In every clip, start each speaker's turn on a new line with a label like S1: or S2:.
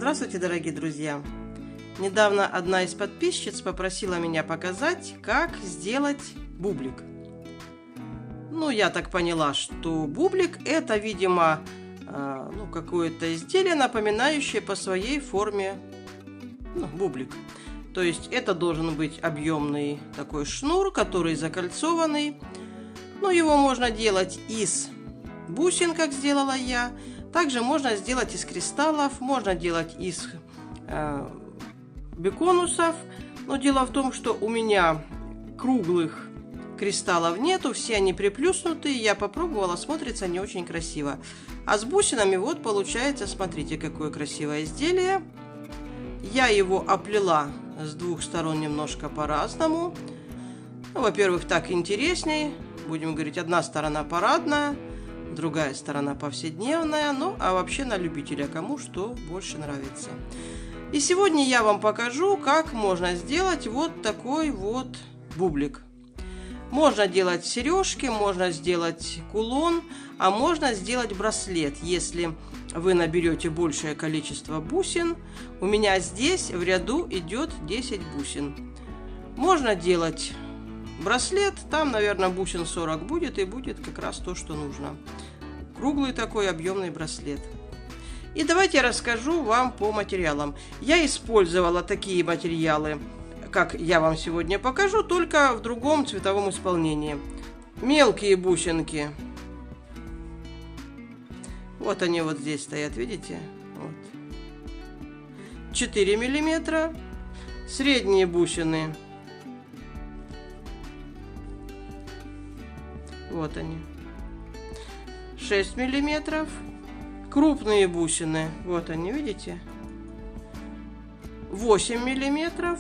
S1: Здравствуйте, дорогие друзья! Недавно одна из подписчиц попросила меня показать, как сделать бублик. Я так поняла, что бублик – это, видимо, какое-то изделие, напоминающее по своей форме бублик. То есть это должен быть объемный такой шнур, который закольцованный. Его можно делать из бусин, как сделала я. Также можно сделать из кристаллов, можно делать из беконусов. Но дело в том, что у меня круглых кристаллов нету, все они приплюснутые. Я попробовала, смотрится не очень красиво. А с бусинами вот получается, смотрите, какое красивое изделие. Я его оплела с двух сторон немножко по-разному. Во-первых, так интересней. Будем говорить, одна сторона парадная, другая сторона повседневная. А вообще на любителя, кому что больше нравится. И сегодня я вам покажу, как можно сделать вот такой вот бублик. Можно делать сережки, можно сделать кулон, а можно сделать браслет, если вы наберете большее количество бусин. У меня здесь в ряду идет 10 бусин. Можно делать браслет, там, наверное, бусин 40 будет, и будет как раз то, что нужно. Круглый такой объемный браслет. И давайте я расскажу вам по материалам. Я использовала такие материалы, как я вам сегодня покажу, только в другом цветовом исполнении. Мелкие бусинки. Вот они вот здесь стоят, видите? Вот. 4 миллиметра. Средние бусины. Вот они. 6 миллиметров. Крупные бусины. Вот они, видите? 8 миллиметров.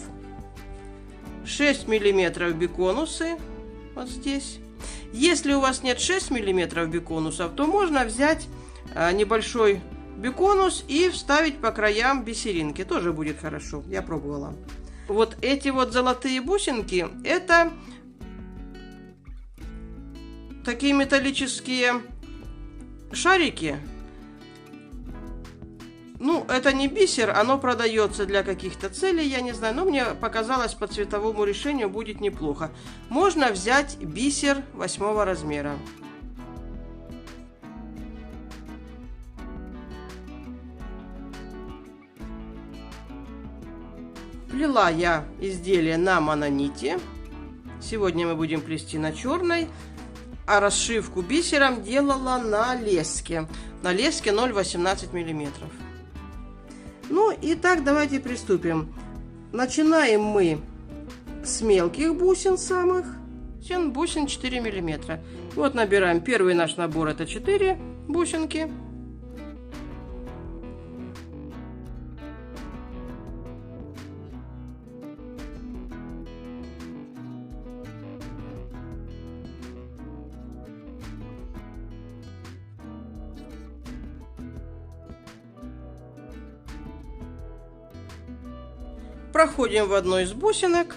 S1: 6 миллиметров беконусы. Вот здесь. Если у вас нет 6 миллиметров беконусов, то можно взять небольшой беконус и вставить по краям бисеринки. Тоже будет хорошо. Я пробовала. Вот эти вот золотые бусинки, это такие металлические шарики. Это не бисер, оно продается для каких-то целей, я не знаю, но мне показалось, по цветовому решению будет неплохо. Можно взять бисер 8 размера. Плела я изделие на мононите. Сегодня мы будем плести на черной. А расшивку бисером делала на леске. На леске 0,18 миллиметров. Итак, давайте приступим. Начинаем мы с мелких бусин самых. Бусин 4 миллиметра. Вот набираем. Первый наш набор — это 4 бусинки. Проходим в одну из бусинок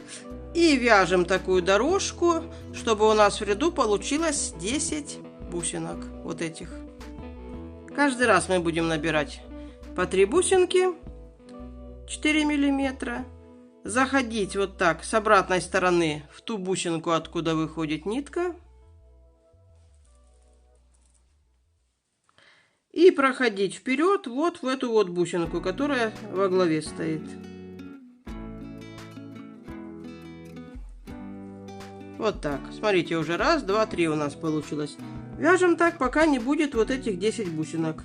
S1: и вяжем такую дорожку, чтобы у нас в ряду получилось 10 бусинок вот этих. Каждый раз мы будем набирать по 3 бусинки 4 миллиметра, заходить вот так с обратной стороны в ту бусинку, откуда выходит нитка, и проходить вперед вот в эту вот бусинку, которая во главе стоит. Вот так. Смотрите, уже раз, два, три у нас получилось. Вяжем так, пока не будет вот этих 10 бусинок.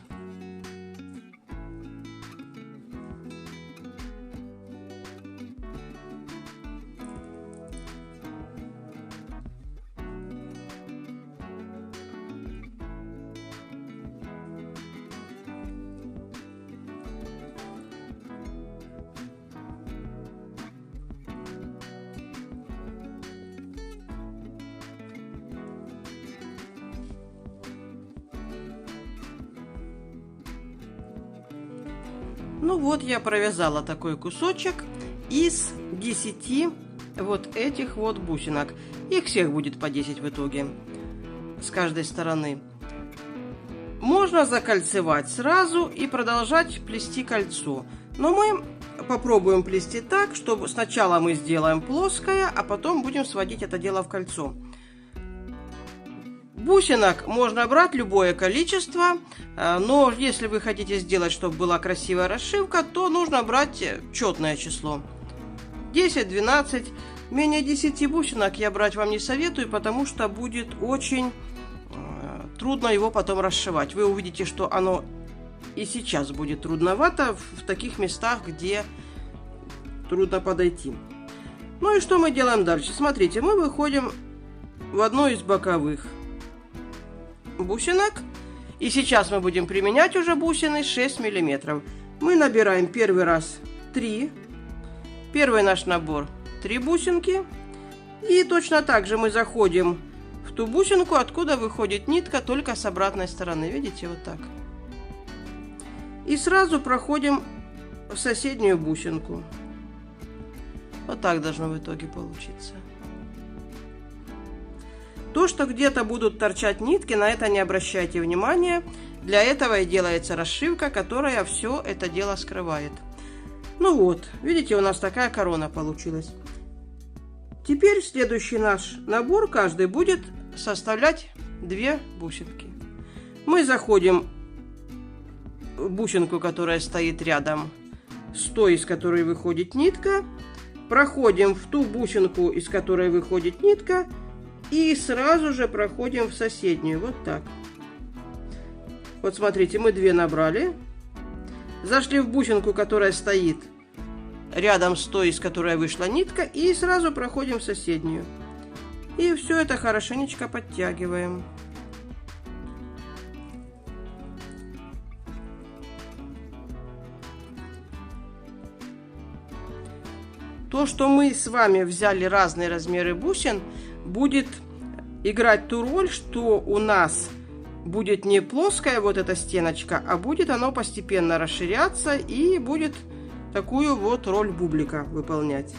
S1: Вот я провязала такой кусочек из 10 вот этих вот бусинок. Их всех будет по 10 в итоге с каждой стороны. Можно закольцевать сразу и продолжать плести кольцо. Но мы попробуем плести так, чтобы сначала мы сделаем плоское, а потом будем сводить это дело в кольцо. Бусинок можно брать любое количество, но если вы хотите сделать, чтобы была красивая расшивка, то нужно брать четное число. 10, 12. Менее 10 бусинок я брать вам не советую, потому что будет очень трудно его потом расшивать. Вы увидите, что оно и сейчас будет трудновато в таких местах, где трудно подойти. Ну и что мы делаем дальше? Смотрите, мы выходим в одну из боковых бусинок. И сейчас мы будем применять уже бусины 6 миллиметров. Мы набираем первый раз 3. Первый наш набор 3 бусинки. И точно так же мы заходим в ту бусинку, откуда выходит нитка, только с обратной стороны. Видите, вот так. И сразу проходим в соседнюю бусинку. Вот так должно в итоге получиться. То, что где-то будут торчать нитки, на это не обращайте внимания. Для этого и делается расшивка, которая все это дело скрывает. Ну вот, видите, у нас такая корона получилась. Теперь следующий наш набор, каждый будет составлять 2 бусинки. Мы заходим в бусинку, которая стоит рядом с той, из которой выходит нитка. Проходим в ту бусинку, из которой выходит нитка. И сразу же проходим в соседнюю. Вот так. Вот смотрите, мы 2 набрали. Зашли в бусинку, которая стоит рядом с той, из которой вышла нитка. И сразу проходим в соседнюю. И все это хорошенечко подтягиваем. То, что мы с вами взяли разные размеры бусин, будет играть ту роль, что у нас будет не плоская вот эта стеночка, а будет оно постепенно расширяться и будет такую вот роль бублика выполнять.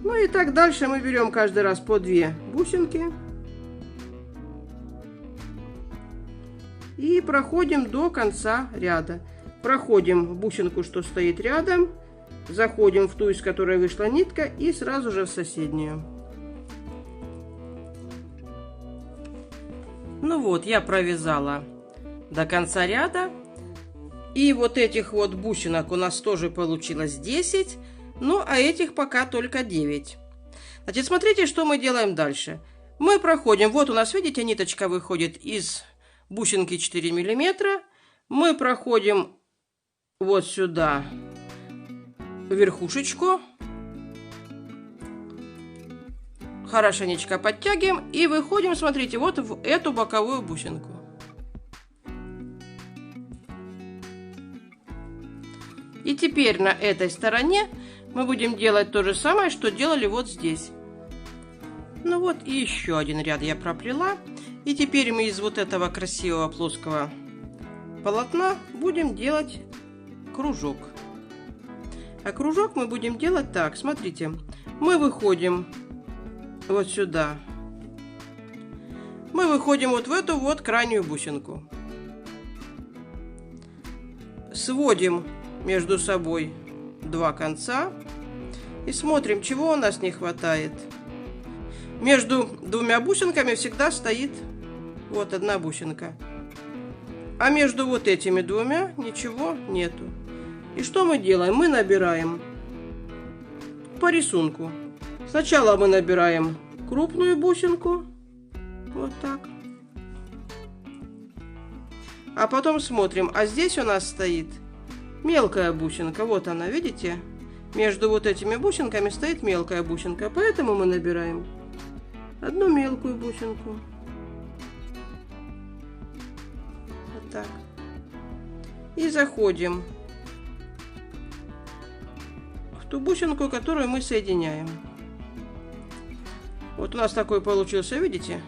S1: Ну и так дальше мы берем каждый раз по 2 бусинки и проходим до конца ряда. Проходим в бусинку, что стоит рядом, заходим в ту, из которой вышла нитка, и сразу же в соседнюю. Ну вот, я провязала до конца ряда. И вот этих вот бусинок у нас тоже получилось 10. Ну, а этих пока только 9. Значит, смотрите, что мы делаем дальше. Мы проходим, вот у нас, видите, ниточка выходит из бусинки 4 миллиметра. Мы проходим вот сюда верхушечку. Хорошенечко подтягиваем и выходим, смотрите, вот в эту боковую бусинку. И теперь на этой стороне мы будем делать то же самое, что делали вот здесь. Ну вот и еще один ряд я проплела. И теперь мы из вот этого красивого плоского полотна будем делать кружок. А кружок мы будем делать так, смотрите, мы выходим вот сюда. Мы выходим вот в эту вот крайнюю бусинку. Сводим между собой 2 конца. И смотрим, чего у нас не хватает. Между 2 бусинками всегда стоит вот 1 бусинка. А между вот этими 2 ничего нету. И что мы делаем? Мы набираем по рисунку. Сначала мы набираем крупную бусинку, вот так. А потом смотрим, а здесь у нас стоит мелкая бусинка. Вот она, видите? Между вот этими бусинками стоит мелкая бусинка, поэтому мы набираем 1 мелкую бусинку. Вот так. И заходим в ту бусинку, которую мы соединяем. Вот у нас такой получился, видите?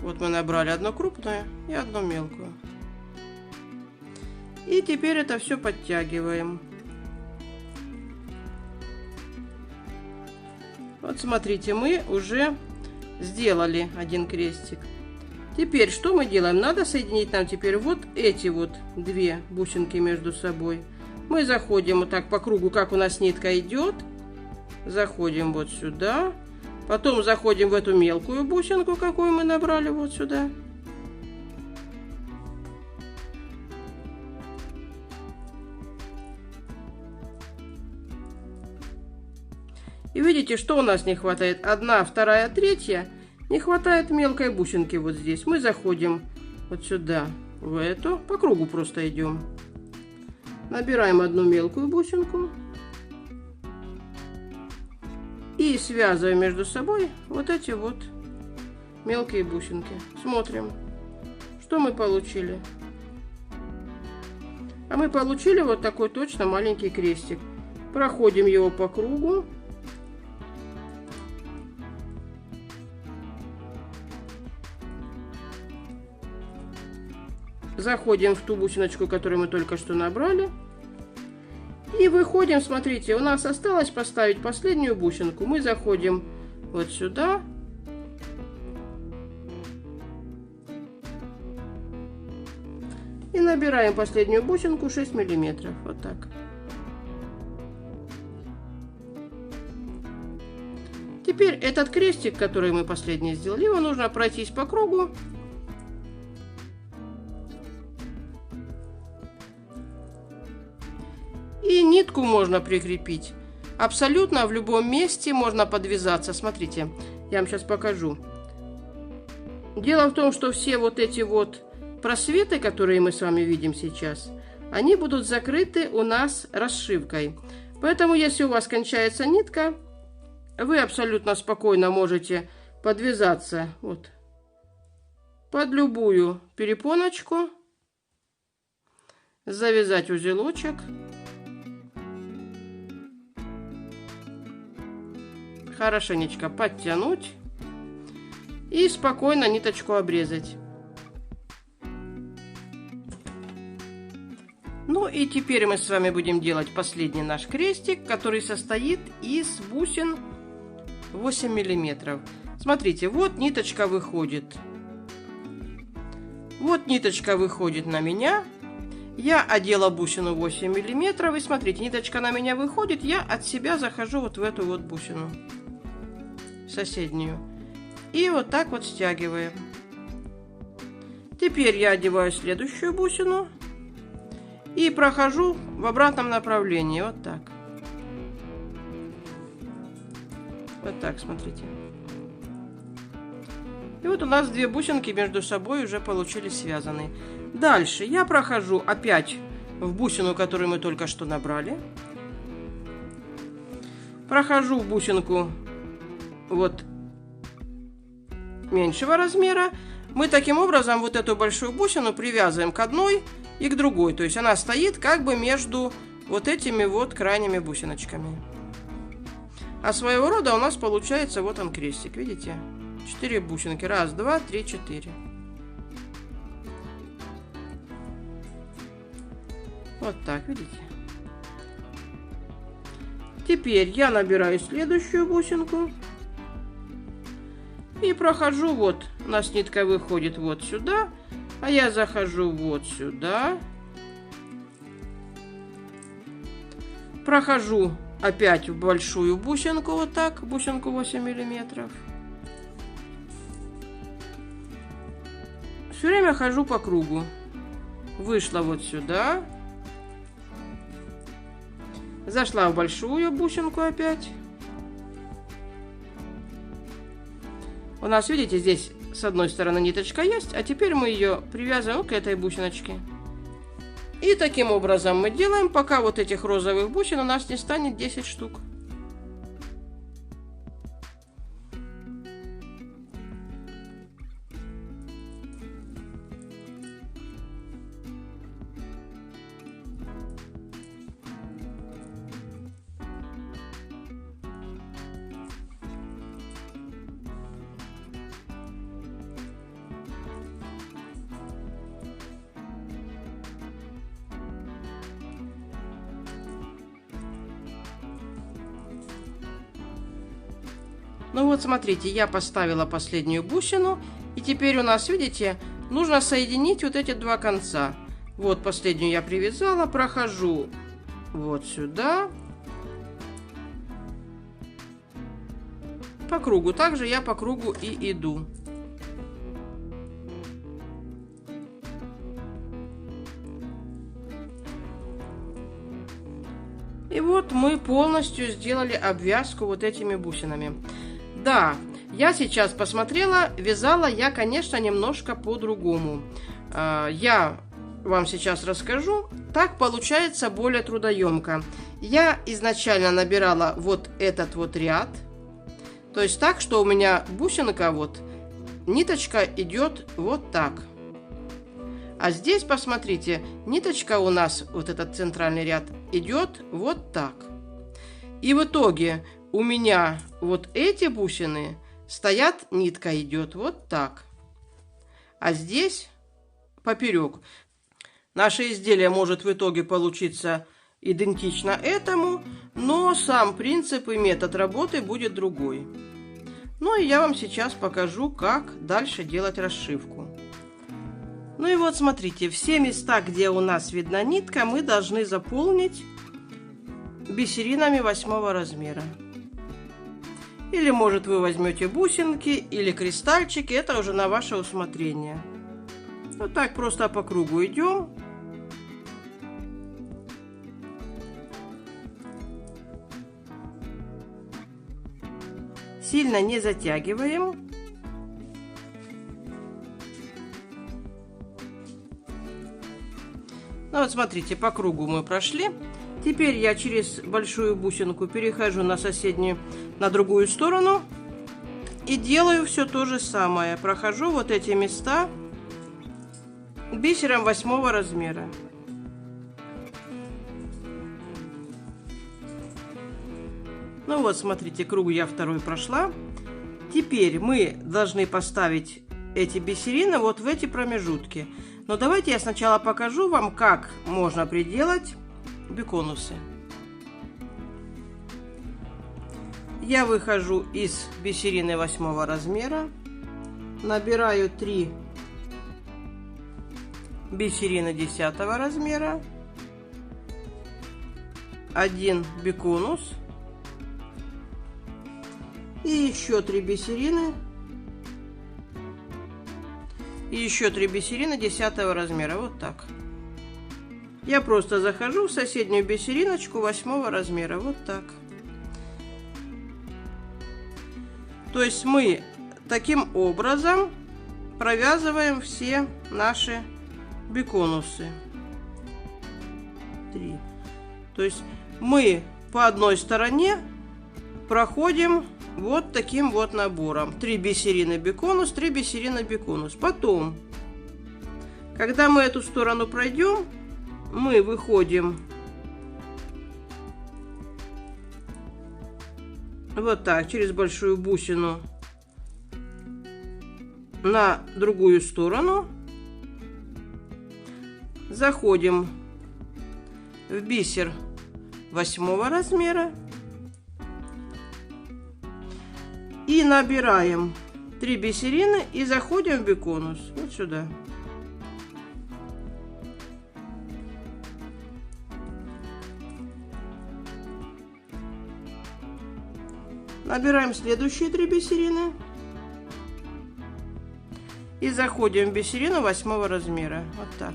S1: Вот мы набрали 1 крупную и 1 мелкую. И теперь это все подтягиваем. Вот смотрите, мы уже сделали 1 крестик. Теперь что мы делаем? Надо соединить нам теперь вот эти вот две бусинки между собой. Мы заходим вот так по кругу, как у нас нитка идет. Заходим вот сюда. Потом заходим в эту мелкую бусинку, какую мы набрали вот сюда. И видите, что у нас не хватает? Одна, вторая, третья. Не хватает мелкой бусинки вот здесь. Мы заходим вот сюда, в эту. По кругу просто идем. Набираем одну мелкую бусинку. И связываем между собой вот эти вот мелкие бусинки. Смотрим, что мы получили. А мы получили вот такой точно маленький крестик. Проходим его по кругу. Заходим в ту бусиночку, которую мы только что набрали. И выходим, смотрите, у нас осталось поставить последнюю бусинку. Мы заходим вот сюда. И набираем последнюю бусинку 6 миллиметров. Вот так. Теперь этот крестик, который мы последний сделали, его нужно пройтись по кругу. И нитку можно прикрепить. Абсолютно в любом месте можно подвязаться. Смотрите, я вам сейчас покажу. Дело в том, что все вот эти вот просветы, которые мы с вами видим сейчас, они будут закрыты у нас расшивкой. Поэтому, если у вас кончается нитка, вы абсолютно спокойно можете подвязаться вот под любую перепоночку, завязать узелочек. Хорошенечко подтянуть и спокойно ниточку обрезать. Ну и теперь мы с вами будем делать последний наш крестик, который состоит из бусин 8 миллиметров. Смотрите, вот ниточка выходит. Вот ниточка выходит на меня. Я одела бусину 8 миллиметров. И смотрите, ниточка на меня выходит. Я от себя захожу вот в эту вот бусину. Соседнюю. И вот так вот стягиваем. Теперь я одеваю следующую бусину. И прохожу в обратном направлении. Вот так. Вот так, смотрите. И вот у нас две бусинки между собой уже получились связаны. Дальше я прохожу опять в бусину, которую мы только что набрали. Прохожу в бусинку вот меньшего размера. Мы таким образом вот эту большую бусину привязываем к одной и к другой. То есть она стоит как бы между вот этими вот крайними бусиночками. А своего рода у нас получается вот он крестик, видите? 4 бусинки. 1, 2, 3, 4. Вот так, видите? Теперь я набираю следующую бусинку. И прохожу вот. У нас нитка выходит вот сюда. А я захожу вот сюда. Прохожу опять в большую бусинку. Вот так. Бусинку 8 миллиметров. Все время хожу по кругу. Вышла вот сюда. Зашла в большую бусинку опять. У нас, видите, здесь с одной стороны ниточка есть, а теперь мы ее привязываем к этой бусиночке. И таким образом мы делаем, пока вот этих розовых бусин у нас не станет 10 штук. Ну вот, смотрите, я поставила последнюю бусину. И теперь у нас, видите, нужно соединить вот эти два конца. Вот последнюю я привязала, прохожу вот сюда. По кругу. Также я по кругу и иду. И вот мы полностью сделали обвязку вот этими бусинами. Да, я сейчас посмотрела, вязала я, конечно, немножко по-другому. Я вам сейчас расскажу. Так получается более трудоемко. Я изначально набирала вот этот вот ряд. То есть так, что у меня бусинка вот, ниточка идет вот так. А здесь, посмотрите, ниточка у нас, вот этот центральный ряд, идет вот так. И в итоге у меня вот эти бусины стоят, нитка идет вот так. А здесь поперек. Наше изделие может в итоге получиться идентично этому, но сам принцип и метод работы будет другой. Ну и я вам сейчас покажу, как дальше делать расшивку. Ну и вот смотрите, все места, где у нас видна нитка, мы должны заполнить бисеринами 8 размера. Или, может, вы возьмете бусинки или кристальчики, это уже на ваше усмотрение. Вот так просто по кругу идем. Сильно не затягиваем. Ну вот смотрите, по кругу мы прошли. Теперь я через большую бусинку перехожу на соседнюю, на другую сторону. И делаю все то же самое. Прохожу вот эти места бисером 8 размера. Ну вот, смотрите, круг я второй прошла. Теперь мы должны поставить эти бисерины вот в эти промежутки. Но давайте я сначала покажу вам, как можно приделать биконусы. Я выхожу из бисерины 8 размера, набираю 3 бисерины 10 размера, 1 биконус и еще 3 бисерины. И еще 3 бисерины 10 размера. Вот так. Я просто захожу в соседнюю бисериночку 8 размера. Вот так. То есть мы таким образом провязываем все наши биконусы. 3. То есть мы по одной стороне проходим вот таким вот набором. 3 бисерины биконус, 3 бисерины биконус. Потом, когда мы эту сторону пройдем, мы выходим вот так, через большую бусину на другую сторону. Заходим в бисер 8 размера. И набираем 3 бисерины и заходим в биконус. Вот сюда. Набираем следующие 3 бисерины. И заходим в бисерину 8 размера. Вот так.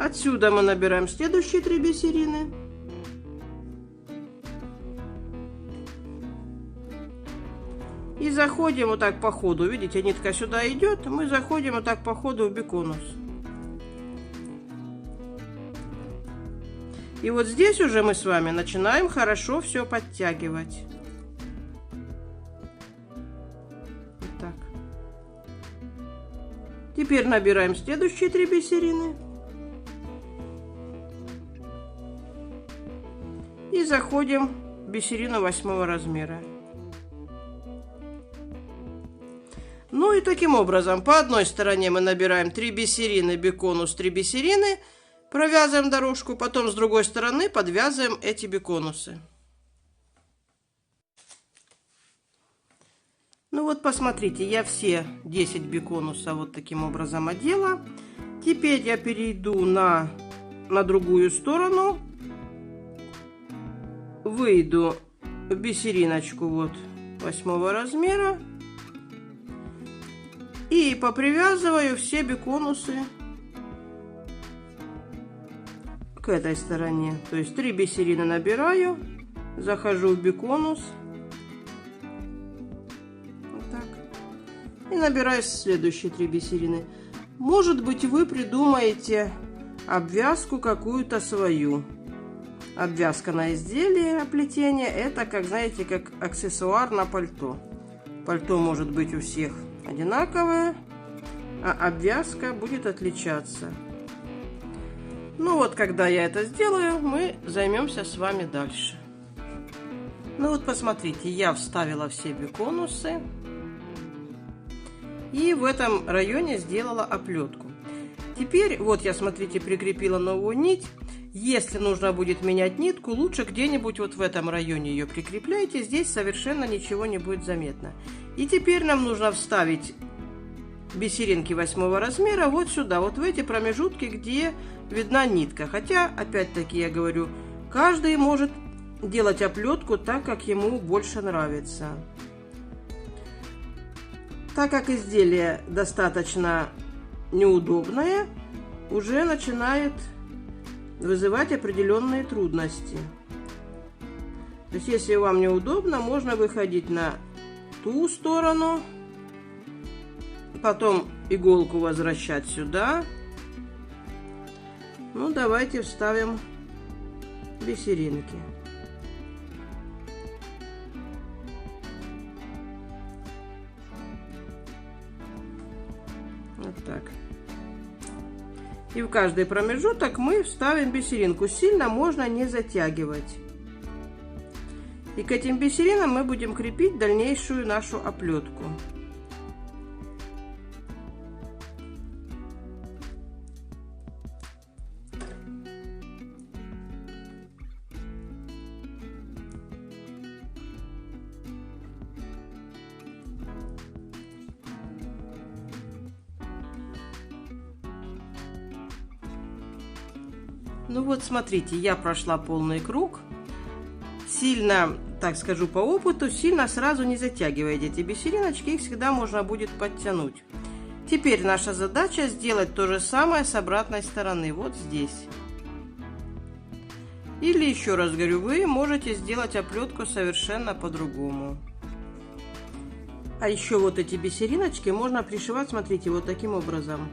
S1: Отсюда мы набираем следующие 3 бисерины. И заходим вот так по ходу. Видите, нитка сюда идет. Мы заходим вот так по ходу в биконус. И вот здесь уже мы с вами начинаем хорошо все подтягивать. Вот так. Теперь набираем следующие 3 бисерины. И заходим в бисерину 8 размера. Ну и таким образом, по одной стороне мы набираем 3 бисерины биконус, 3 бисерины, Провязываем дорожку, потом с другой стороны подвязываем эти биконусы. Ну вот посмотрите, я все 10 биконусов вот таким образом одела. Теперь я перейду на другую сторону, выйду в бисериночку вот 8 размера и попривязываю все биконусы к этой стороне. То есть 3 бисерины набираю, захожу в биконус, вот так, и набираю следующие 3 бисерины. Может быть, вы придумаете обвязку какую-то свою. Обвязка на изделие плетения — это, как знаете, как аксессуар на пальто. Пальто может быть у всех одинаковое, а обвязка будет отличаться. Ну вот, когда я это сделаю, мы займемся с вами дальше. Ну вот, посмотрите, я вставила все биконусы и в этом районе сделала оплетку. Теперь вот я, смотрите, прикрепила новую нить. Если нужно будет менять нитку, лучше где-нибудь вот в этом районе ее прикрепляйте. Здесь совершенно ничего не будет заметно. И теперь нам нужно вставить бисеринки 8 размера вот сюда, вот в эти промежутки, где видна нитка. Хотя, опять-таки, я говорю, каждый может делать оплетку так, как ему больше нравится. Так как изделие достаточно неудобное, уже начинает вызывать определенные трудности. То есть, если вам неудобно, можно выходить на ту сторону, потом иголку возвращать сюда. Ну, давайте вставим бисеринки. Вот так. И в каждый промежуток мы вставим бисеринку. Сильно можно не затягивать. И к этим бисеринам мы будем крепить дальнейшую нашу оплетку. Ну вот, смотрите, я прошла полный круг. Сильно, так скажу по опыту, сильно сразу не затягивайте эти бисериночки, их всегда можно будет подтянуть. Теперь наша задача сделать то же самое с обратной стороны, вот здесь. Или еще раз говорю, вы можете сделать оплетку совершенно по-другому. А еще вот эти бисериночки можно пришивать, смотрите, вот таким образом.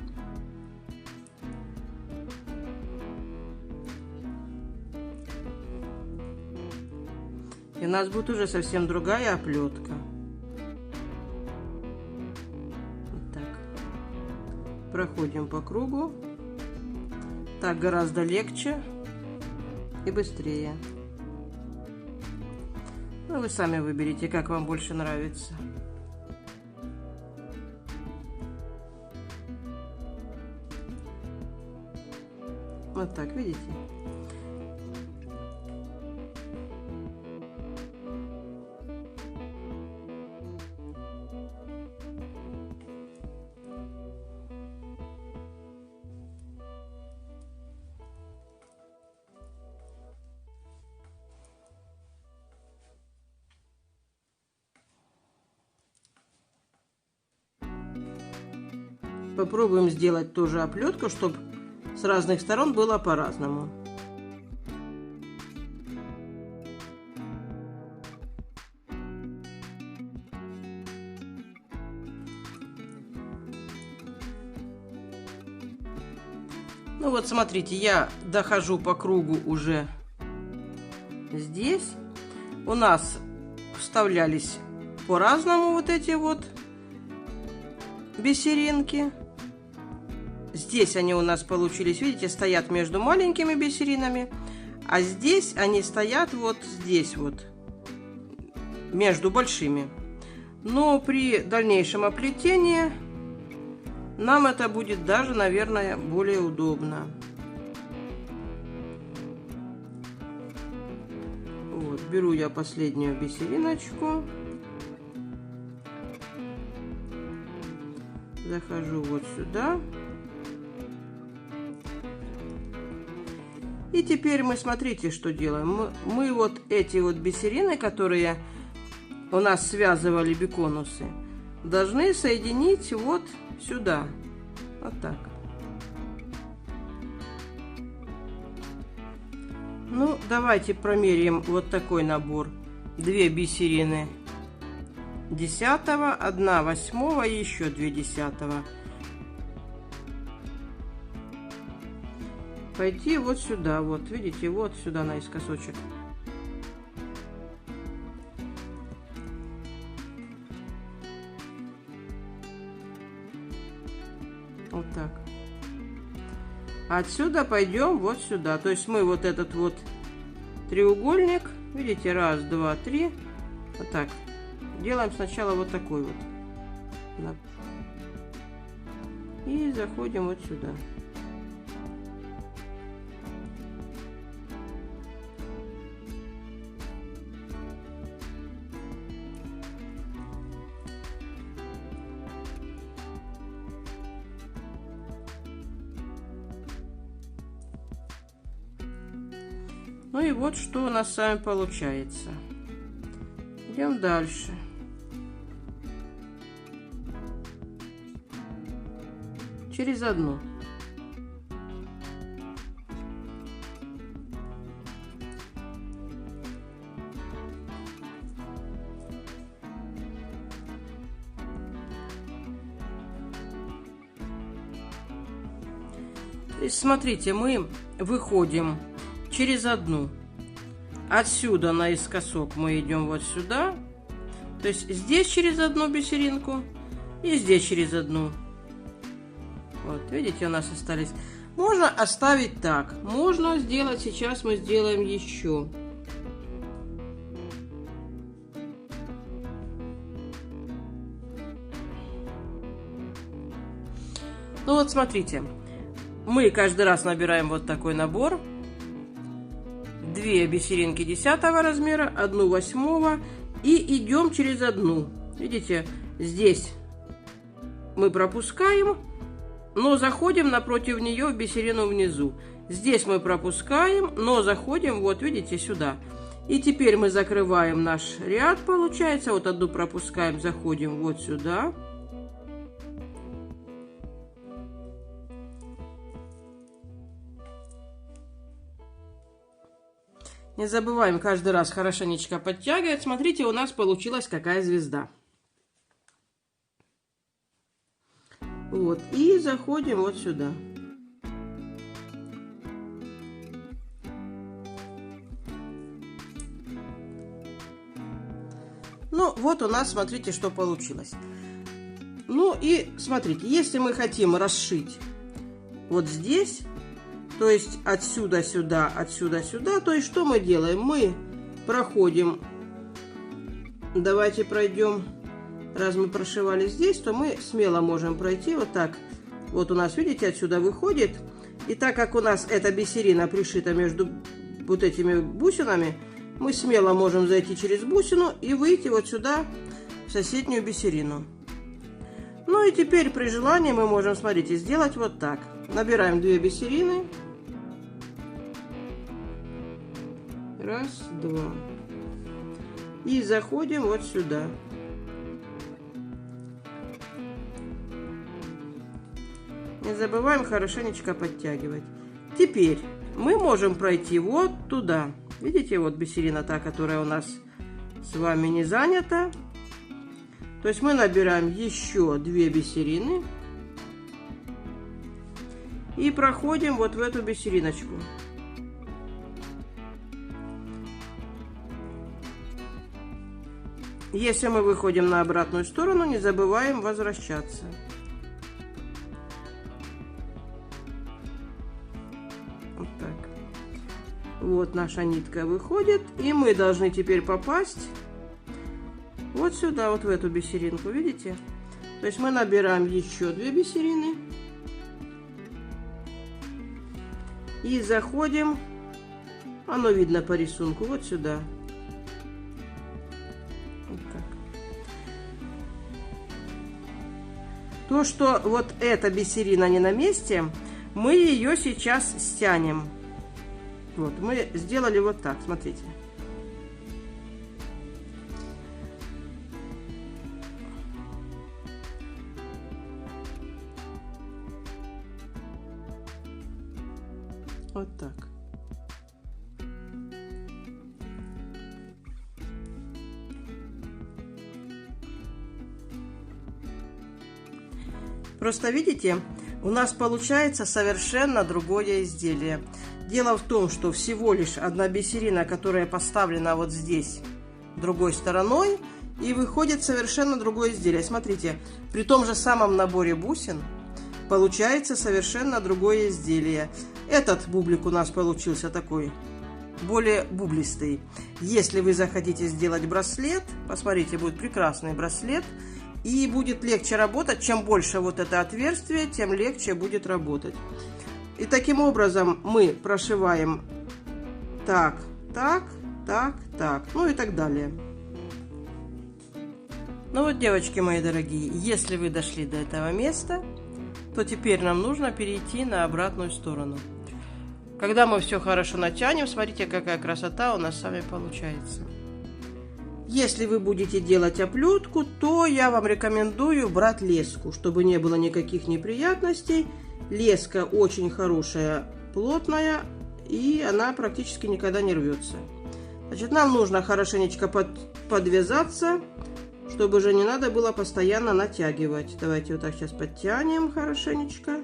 S1: И у нас будет уже совсем другая оплетка. Вот так. Проходим по кругу. Так гораздо легче и быстрее. Ну, вы сами выберите, как вам больше нравится. Вот так, видите? Попробуем сделать тоже оплетку, чтобы с разных сторон было по-разному. Ну вот, смотрите, я дохожу по кругу уже здесь. У нас вставлялись по-разному вот эти вот бисеринки. Здесь они у нас получились, видите, стоят между маленькими бисеринами, а здесь они стоят вот здесь вот, между большими. Но при дальнейшем оплетении нам это будет даже, наверное, более удобно. Вот, беру я последнюю бисериночку. Захожу вот сюда. И теперь мы, смотрите, что делаем. Мы вот эти вот бисерины, которые у нас связывали биконусы, должны соединить вот сюда. Вот так. Ну, давайте промеряем вот такой набор. 2 бисерины 10-го, 1 8-го и еще 2 10-го. Пойти вот сюда, вот, видите, вот сюда наискосочек. Вот так. Отсюда пойдем вот сюда. То есть мы вот этот вот треугольник, видите, 1, 2, 3, вот так. Делаем сначала вот такой вот. И заходим вот сюда. Ну и вот что у нас с вами получается. Идем дальше. Через одну. То есть, смотрите, мы выходим через одну. Отсюда наискосок мы идем вот сюда. То есть здесь через одну бисеринку и здесь через одну. Вот, видите, у нас остались. Можно оставить так. Можно сделать, сейчас мы сделаем еще. Ну вот, смотрите. Мы каждый раз набираем вот такой набор. 2 бисеринки 10-го размера, 1 8-го и идем через одну. Видите, здесь мы пропускаем, но заходим напротив нее в бисерину внизу. Здесь мы пропускаем, но заходим, вот видите, сюда. И теперь мы закрываем наш ряд, получается. Вот одну пропускаем, заходим вот сюда. Не забываем каждый раз хорошенечко подтягивать. Смотрите, у нас получилась какая звезда. Вот, и заходим вот сюда. Ну, вот у нас, смотрите, что получилось. Ну, и смотрите, если мы хотим расшить вот здесь, то есть отсюда сюда, отсюда сюда, то есть что мы делаем? Мы проходим, давайте пройдем, раз мы прошивали здесь, то мы смело можем пройти вот так. Вот у нас, видите, отсюда выходит. И так как у нас эта бисерина пришита между вот этими бусинами, мы смело можем зайти через бусину и выйти вот сюда, в соседнюю бисерину. Ну и теперь при желании мы можем, смотрите, сделать вот так. Набираем 2 бисерины. 1, 2. И заходим вот сюда. Не забываем хорошенечко подтягивать. Теперь мы можем пройти вот туда. Видите, вот бисерина та, которая у нас с вами не занята. То есть мы набираем еще 2 бисерины. И проходим вот в эту бисериночку. Если мы выходим на обратную сторону, не забываем возвращаться. Вот так. Вот наша нитка выходит. И мы должны теперь попасть вот сюда, вот в эту бисеринку. Видите? То есть мы набираем еще 2 бисерины. И заходим. Оно видно по рисунку. Вот сюда. Вот так. То, что вот эта бисерина не на месте, мы ее сейчас стянем. Вот, мы сделали вот так, смотрите. Вот так. Просто видите, у нас получается совершенно другое изделие. Дело в том, что всего лишь одна бисерина, которая поставлена вот здесь другой стороной, и выходит совершенно другое изделие. Смотрите, при том же самом наборе бусин получается совершенно другое изделие. Этот бублик у нас получился такой, более бублистый. Если вы захотите сделать браслет, посмотрите, будет прекрасный браслет. И будет легче работать. Чем больше вот это отверстие, тем легче будет работать. И таким образом мы прошиваем так, так, так, так, ну и так далее. Ну вот, девочки мои дорогие, если вы дошли до этого места, то теперь нам нужно перейти на обратную сторону. Когда мы все хорошо натянем, смотрите, какая красота у нас с вами получается. Если вы будете делать оплетку, то я вам рекомендую брать леску, чтобы не было никаких неприятностей. Леска очень хорошая, плотная, и она практически никогда не рвется. Значит, нам нужно хорошенечко подвязаться, чтобы же не надо было постоянно натягивать. Давайте вот так сейчас подтянем хорошенечко.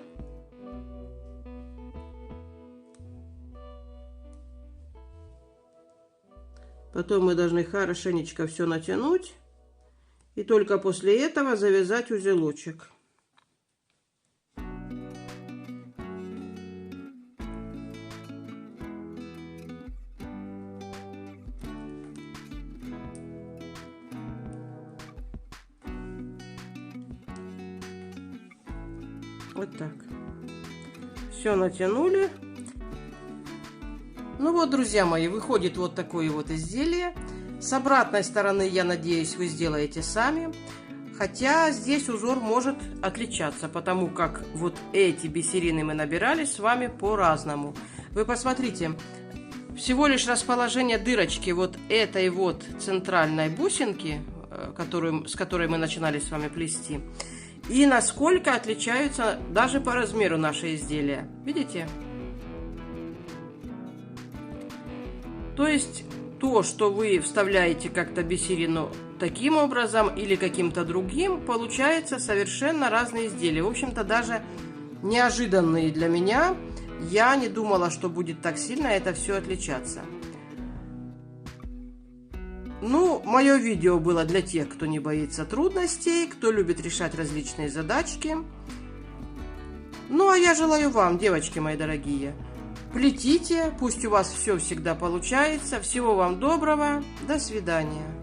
S1: Потом мы должны хорошенечко все натянуть. И только после этого завязать узелочек. Вот так. Все натянули. Ну вот, друзья мои, выходит вот такое вот изделие. С обратной стороны, я надеюсь, вы сделаете сами. Хотя здесь узор может отличаться, потому как вот эти бисерины мы набирали с вами по-разному. Вы посмотрите, всего лишь расположение дырочки вот этой вот центральной бусинки, с которой мы начинали с вами плести, и насколько отличаются даже по размеру наши изделия. Видите? То есть то, что вы вставляете как-то бисерину таким образом или каким-то другим, получается совершенно разные изделия. В общем-то, даже неожиданные для меня. Я не думала, что будет так сильно это все отличаться. Ну, мое видео было для тех, кто не боится трудностей, кто любит решать различные задачки. Ну, а я желаю вам, девочки мои дорогие, плетите, пусть у вас все всегда получается. Всего вам доброго, до свидания.